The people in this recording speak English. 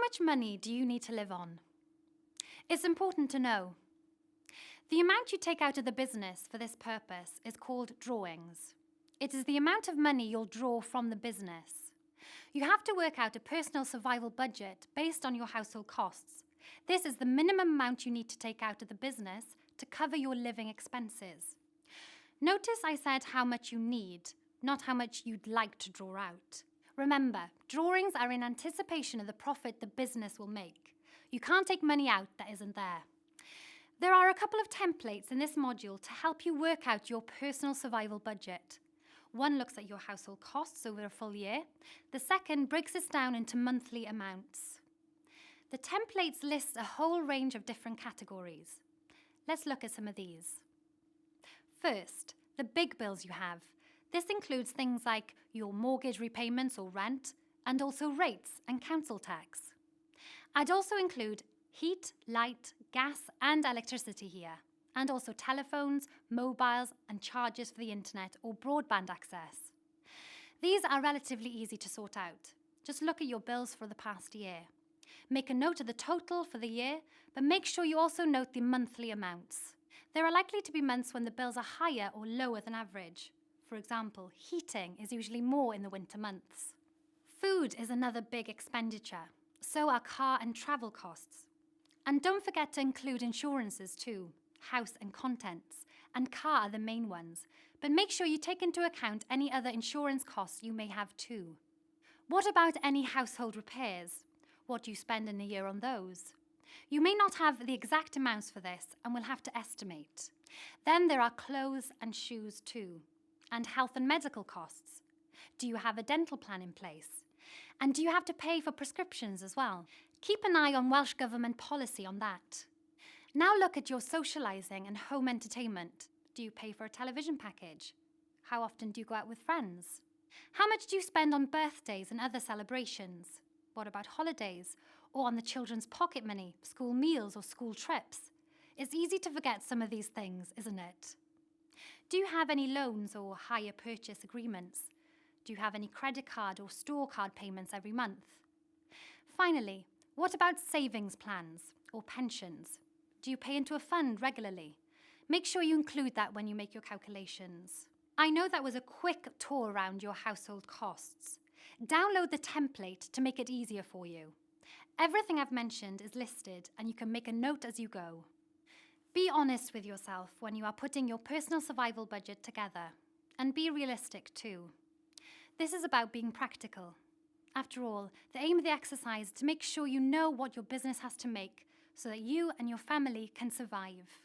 much money do you need to live on? It's important to know. The amount you take out of the business for this purpose is called drawings. It is the amount of money you'll draw from the business. You have to work out a personal survival budget based on your household costs. This is the minimum amount you need to take out of the business to cover your living expenses. Notice I said how much you need, not how much you'd like to draw out. Remember, drawings are in anticipation of the profit the business will make. You can't take money out that isn't there. There are a couple of templates in this module to help you work out your personal survival budget. One looks at your household costs over a full year. The second breaks this down into monthly amounts. The templates list a whole range of different categories. Let's look at some of these. First, the big bills you have. This includes things like your mortgage repayments or rent, and also rates and council tax. I'd also include heat, light, gas and electricity here, and also telephones, mobiles and charges for the internet or broadband access. These are relatively easy to sort out. Just look at your bills for the past year. Make a note of the total for the year, but make sure you also note the monthly amounts. There are likely to be months when the bills are higher or lower than average. For example, heating is usually more in the winter months. Food is another big expenditure. So are car and travel costs. And don't forget to include insurances too. House and contents, and car are the main ones. But make sure you take into account any other insurance costs you may have too. What about any household repairs? What do you spend in a year on those? You may not have the exact amounts for this and will have to estimate. Then there are clothes and shoes too, and health and medical costs. Do you have a dental plan in place? And do you have to pay for prescriptions as well? Keep an eye on Welsh Government policy on that. Now look at your socialising and home entertainment. Do you pay for a television package? How often do you go out with friends? How much do you spend on birthdays and other celebrations? What about holidays? Or on the children's pocket money, school meals or school trips? It's easy to forget some of these things, isn't it? Do you have any loans or hire purchase agreements? Do you have any credit card or store card payments every month? Finally, what about savings plans or pensions? Do you pay into a fund regularly? Make sure you include that when you make your calculations. I know that was a quick tour around your household costs. Download the template to make it easier for you. Everything I've mentioned is listed and you can make a note as you go. Be honest with yourself when you are putting your personal survival budget together, and be realistic too. This is about being practical. After all, the aim of the exercise is to make sure you know what your business has to make so that you and your family can survive.